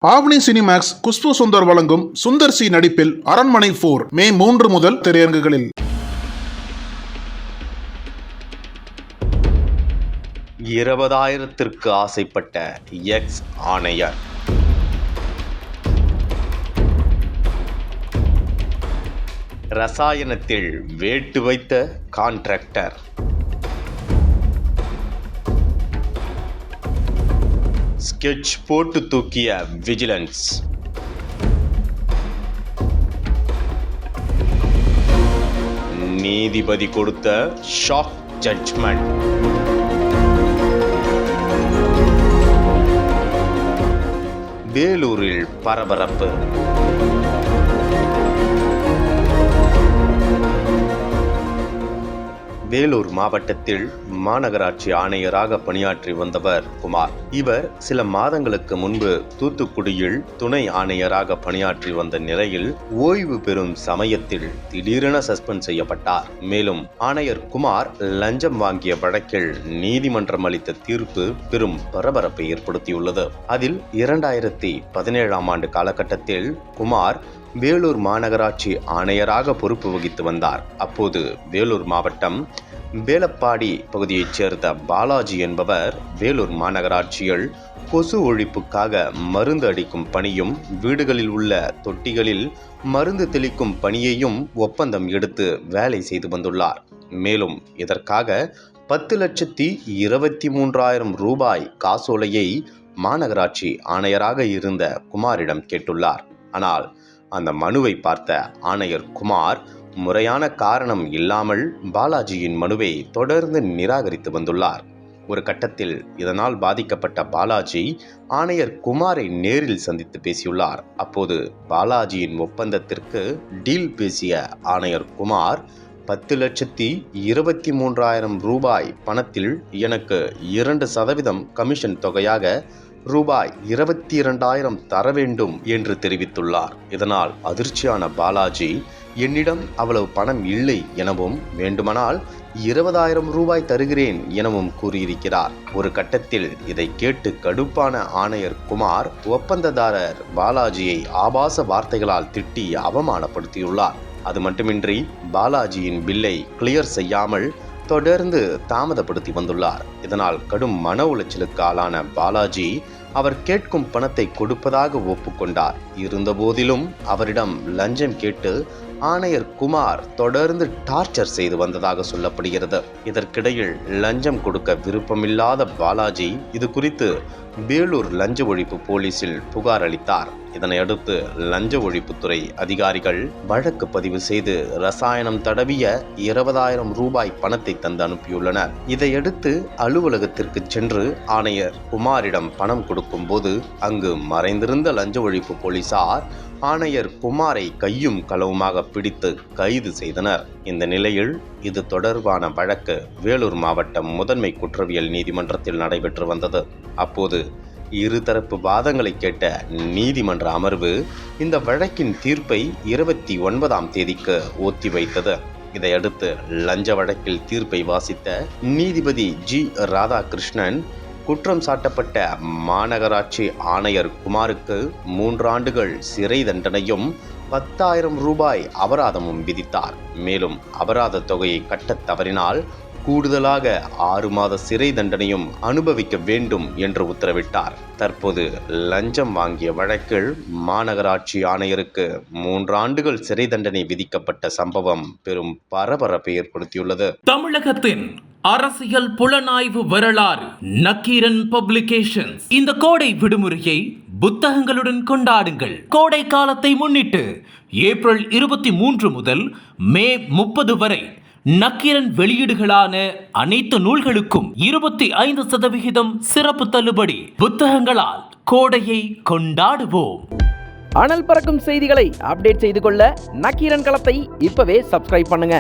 ஆவணி Cinemax Khushbu Sundar வழங்கும் Sundar C நடிப்பில் அரண்மனை 4 மே 3 முதல் திரையரங்குகளில். 20,000ற்கு ஆசைப்பட்ட எக்ஸ் ஆணையர். ரசாயனத்தில் வேட்டு வைத்த கான்ட்ராக்டர். ஸ்கெட்ச் போட்டு தூக்கிய விஜிலன்ஸ். நீதிபதி கொடுத்த ஷாக் ஜட்ஜ்மெண்ட். வேலூரில் பரபரப்பு. வேலூர் மாவட்டத்தில் மாநகராட்சி ஆணையராக பணியாற்றி வந்தவர் குமார். இவர் சில மாதங்களுக்கு முன்பு தூத்துக்குடியில் துணை ஆணையராக பணியாற்றி வந்த நிலையில் ஓய்வு பெறும் சமயத்தில் திடீரென சஸ்பெண்ட் செய்யப்பட்டார். மேலும் ஆணையர் குமார் லஞ்சம் வாங்கிய வழக்கில் நீதிமன்றம் அளித்த தீர்ப்பு பெரும் பரபரப்பை ஏற்படுத்தியுள்ளது. அதில் 2017ஆம் ஆண்டு காலகட்டத்தில் குமார் வேலூர் மாநகராட்சி ஆணையராக பொறுப்பு வகித்து வந்தார். அப்போது வேலூர் மாவட்டம் வேலப்பாடி பகுதியைச் சேர்ந்த பாலாஜி என்பவர் வேலூர் மாநகராட்சியில் கொசு ஒழிப்புக்காக மருந்து அடிக்கும் பணியும் வீடுகளில் உள்ள தொட்டிகளில் மருந்து தெளிக்கும் பணியையும் ஒப்பந்தம் எடுத்து வேலை செய்து வந்துள்ளார். மேலும் இதற்காக 10,23,000 ரூபாய் காசோலையை மாநகராட்சி ஆணையராக இருந்த குமாரிடம் கேட்டுள்ளார். ஆனால் அந்த மனுவை பார்த்த ஆணையர் குமார் முறையான காரணம் இல்லாமல் பாலாஜியின் மனுவை தொடர்ந்து நிராகரித்து வந்துள்ளார். ஒரு கட்டத்தில் இதனால் பாதிக்கப்பட்ட பாலாஜி ஆணையர் குமாரை நேரில் சந்தித்து பேசியுள்ளார். அப்போது பாலாஜியின் ஒப்பந்தத்திற்கு டீல் பேசிய ஆணையர் குமார் 10,23,000 ரூபாய் பணத்தில் எனக்கு 2% கமிஷன் தொகையாக ரூபாய் 22,000 தர வேண்டும் என்று தெரிவித்துள்ளார். இதனால் அதிர்ச்சியான பாலாஜி என்னிடம் அவ்வளவு பணம் இல்லை எனவும் வேண்டுமானால் 20,000 ரூபாய் தருகிறேன் எனவும் கூறியிருக்கிறார். ஒரு கட்டத்தில் இதை கேட்டு கடுப்பான ஆணையர் குமார் ஒப்பந்ததாரர் பாலாஜியை ஆபாச வார்த்தைகளால் திட்டி அவமானப்படுத்தியுள்ளார். அது மட்டுமின்றி பாலாஜியின் பில்லை கிளியர் செய்யாமல் தொடர்ந்து தாமதப்படுத்தி வந்துள்ளார். இதனால் கடும் மன உளைச்சலுக்கு ஆளான பாலாஜி அவர் கேட்கும் பணத்தை கொடுப்பதாக ஒப்புக்கொண்டார். இருந்தபோதிலும் அவரிடம் லஞ்சம் கேட்டு ஆணையர் குமார் தொடர்ந்து டார்ச்சர் செய்து வந்ததாக சொல்லப்படுகிறது. இதற்கிடையில் லஞ்சம் கொடுக்க விருப்பமில்லாத பாலாஜி இது குறித்து வேலூர் லஞ்ச ஒழிப்பு போலீசில் புகார் அளித்தார். இதனையடுத்து லஞ்ச ஒழிப்புத்துறை அதிகாரிகள் வழக்கு பதிவு செய்து ரசாயனம் தடவிய 20,000 ரூபாய் பணத்தை தந்து அனுப்பியுள்ளனர். இதையடுத்து அலுவலகத்திற்கு சென்று ஆணையர் குமாரிடம் பணம் கொடுக்கும் போது அங்கு மறைந்திருந்த லஞ்ச ஒழிப்பு போலீசார் ஆணையர் குமாரை கையும் களவுமாக பிடித்து கைது செய்தனர். இந்த நிலையில் இது தொடர்பான வழக்கு வேலூர் மாவட்டம் முதன்மை குற்றவியல் நீதிமன்றத்தில் நடைபெற்று வந்தது. அப்போது இருதரப்பு வாதங்களை கேட்ட நீதிமன்ற அமர்வு இந்த வழக்கின் தீர்ப்பை 29ஆம் தேதிக்கு ஒத்திவைத்தது. இதையடுத்து லஞ்ச வழக்கில் தீர்ப்பை வாசித்த நீதிபதி ஜி ராதாகிருஷ்ணன் குற்றம் சாட்டப்பட்ட மாநகராட்சி ஆணையர் குமாருக்கு 3 ஆண்டுகள் சிறை தண்டனையும் 10,000 ரூபாய் அபராதமும் விதித்தார். மேலும் அபராத தொகையை கட்டத் தவறினால் கூடுதலாக 6 மாத சிறை தண்டனையும் அனுபவிக்க வேண்டும் என்று உத்தரவிட்டார். தற்போது லஞ்சம் வாங்கிய வழக்கில் மாநகராட்சி ஆணையருக்கு 3 ஆண்டுகள் சிறை தண்டனை விதிக்கப்பட்ட சம்பவம் பெரும் பரபரப்பை ஏற்படுத்தியுள்ளது. தமிழகத்தின் அரசியல் புலனாய்வு வரலாறு நக்கீரன் பப்ளிகேஷன்ஸ். இந்த கோடை விடுமுறையை புத்தகங்களுடன் கொண்டாடுங்கள். கோடை காலத்தை முன்னிட்டு ஏப்ரல் 23 முதல் மே 30 வரை நக்கீரன் வெளியீடுகளான அனைத்து நூல்களுக்கும் 25% சிறப்பு தள்ளுபடி. புத்தகங்களால் கோடையை கொண்டாடுவோம். அனல் பறக்கும் செய்திகளை அப்டேட் செய்து கொள்ள நக்கீரன் களத்தை இப்பவே சப்ஸ்கிரைப் பண்ணுங்க.